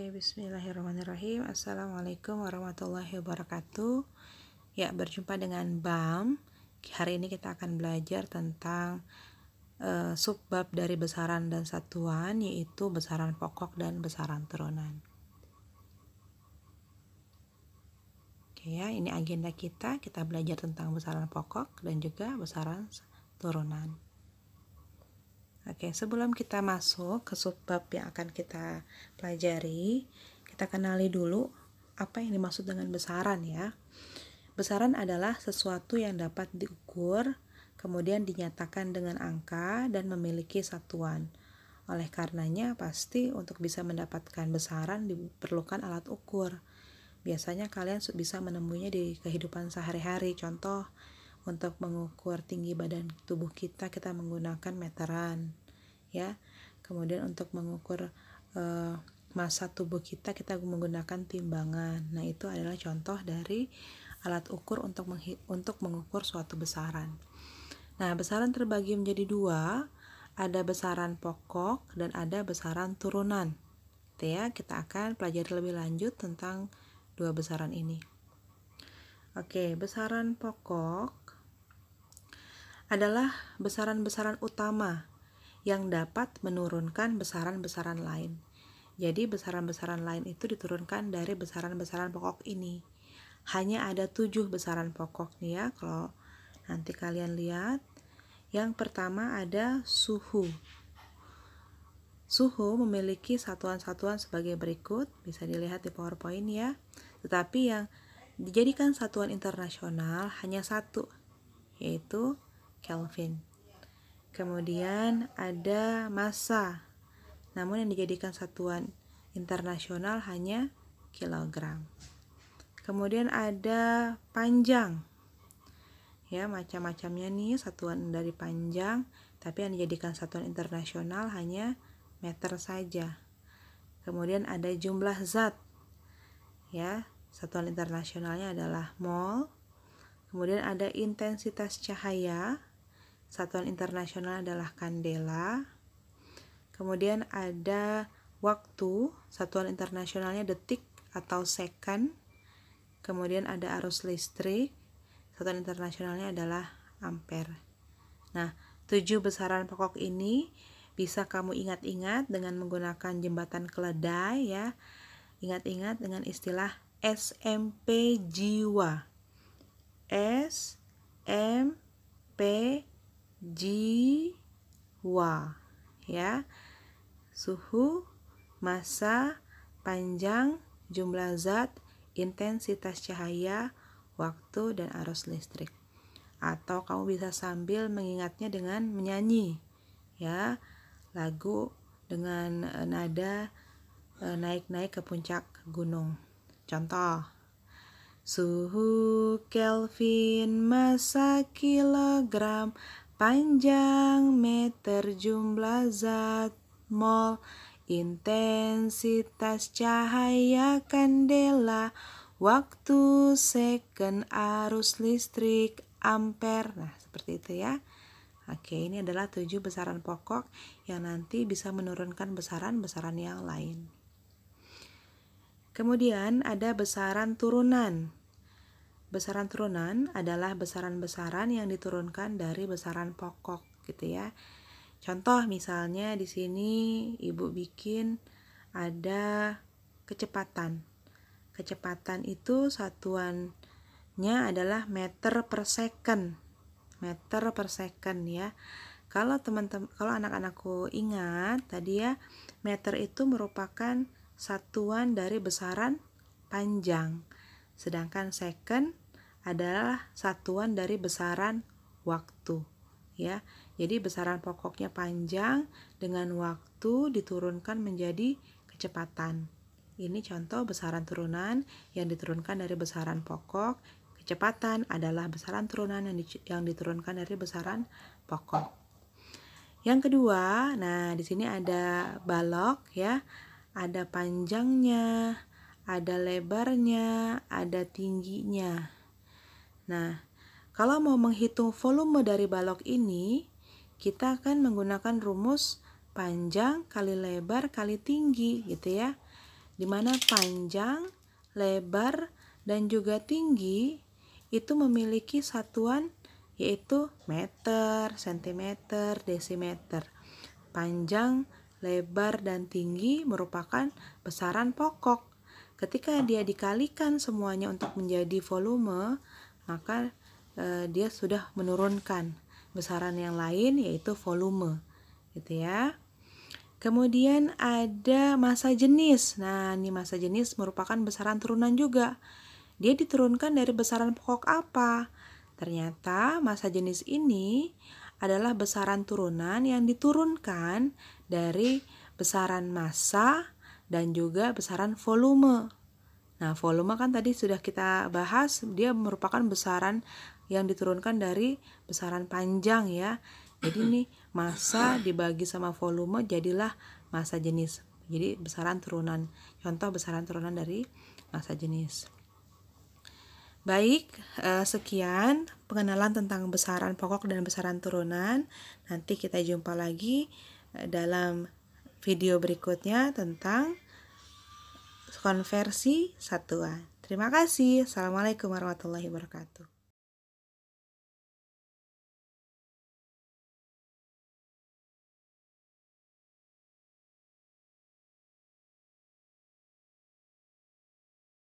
Bismillahirrahmanirrahim. Assalamualaikum warahmatullahi wabarakatuh. Ya, berjumpa dengan BAM. Hari ini kita akan belajar tentang subbab dari besaran dan satuan, yaitu besaran pokok dan besaran turunan. Oke ya, ini agenda kita. Kita belajar tentang besaran pokok dan juga besaran turunan. Oke, sebelum kita masuk ke subbab yang akan kita pelajari, kita kenali dulu apa yang dimaksud dengan besaran ya. Besaran adalah sesuatu yang dapat diukur, kemudian dinyatakan dengan angka dan memiliki satuan. Oleh karenanya, pasti untuk bisa mendapatkan besaran diperlukan alat ukur. Biasanya kalian bisa menemuinya di kehidupan sehari-hari. Contoh, untuk mengukur tinggi badan tubuh kita menggunakan meteran ya. Kemudian untuk mengukur massa tubuh kita menggunakan timbangan. Nah, itu adalah contoh dari alat ukur untuk mengukur suatu besaran. Nah, besaran terbagi menjadi dua, ada besaran pokok dan ada besaran turunan. Gitu ya, kita akan pelajari lebih lanjut tentang dua besaran ini. Oke, besaran pokok adalah besaran-besaran utama yang dapat menurunkan besaran-besaran lain. Jadi besaran-besaran lain itu diturunkan dari besaran-besaran pokok ini. Hanya ada 7 besaran pokok nih ya, kalau nanti kalian lihat. Yang pertama ada suhu. Suhu memiliki satuan-satuan sebagai berikut, bisa dilihat di PowerPoint ya. Tetapi yang dijadikan satuan internasional hanya satu, yaitu Kelvin. Kemudian ada massa, namun yang dijadikan satuan internasional hanya kilogram. Kemudian ada panjang, ya macam-macamnya nih satuan dari panjang, tapi yang dijadikan satuan internasional hanya meter saja. Kemudian ada jumlah zat, ya satuan internasionalnya adalah mol. Kemudian ada intensitas cahaya, satuan internasional adalah kandela. Kemudian ada waktu, satuan internasionalnya detik atau second. Kemudian ada arus listrik, satuan internasionalnya adalah ampere. Nah, 7 besaran pokok ini bisa kamu ingat-ingat dengan menggunakan jembatan keledai ya. Ingat-ingat dengan istilah SMP jiwa. SMP jiwa ya. Suhu, massa, panjang, jumlah zat, intensitas cahaya, waktu, dan arus listrik. Atau kamu bisa sambil mengingatnya dengan menyanyi ya, lagu dengan nada naik-naik ke puncak gunung. Contoh, suhu Kelvin, massa kilogram, panjang meter, jumlah zat mol, intensitas cahaya kandela, waktu second, arus listrik ampere. Nah, seperti itu ya. Oke, ini adalah 7 besaran pokok yang nanti bisa menurunkan besaran-besaran yang lain. Kemudian ada besaran turunan. Besaran turunan adalah besaran-besaran yang diturunkan dari besaran pokok gitu ya. Contoh misalnya di sini Ibu bikin ada kecepatan. Kecepatan itu satuannya adalah meter per second. Meter per second ya. Kalau anak-anakku ingat tadi ya, meter itu merupakan satuan dari besaran panjang. Sedangkan second adalah satuan dari besaran waktu ya. Jadi besaran pokoknya panjang, dengan waktu diturunkan menjadi kecepatan. Ini contoh besaran turunan yang diturunkan dari besaran pokok. Kecepatan adalah besaran turunan yang diturunkan dari besaran pokok. Yang kedua, nah di sini ada balok ya. Ada panjangnya, ada lebarnya, ada tingginya. Nah, kalau mau menghitung volume dari balok ini, kita akan menggunakan rumus panjang kali lebar kali tinggi gitu ya. di mana panjang, lebar, dan juga tinggi itu memiliki satuan yaitu meter, sentimeter, desimeter. Panjang, lebar, dan tinggi merupakan besaran pokok. Ketika dia dikalikan semuanya untuk menjadi volume, maka dia sudah menurunkan besaran yang lain yaitu volume, gitu ya. Kemudian ada massa jenis. Nah, ini massa jenis merupakan besaran turunan juga. Dia diturunkan dari besaran pokok apa? Ternyata massa jenis ini adalah besaran turunan yang diturunkan dari besaran massa dan juga besaran volume. Nah, volume kan tadi sudah kita bahas, dia merupakan besaran yang diturunkan dari besaran panjang ya. Jadi ini massa dibagi sama volume jadilah massa jenis. Jadi besaran turunan. Contoh besaran turunan dari massa jenis. Baik, sekian pengenalan tentang besaran pokok dan besaran turunan. Nanti kita jumpa lagi dalam video berikutnya tentang konversi satuan. Terima kasih. Assalamualaikum warahmatullahi wabarakatuh.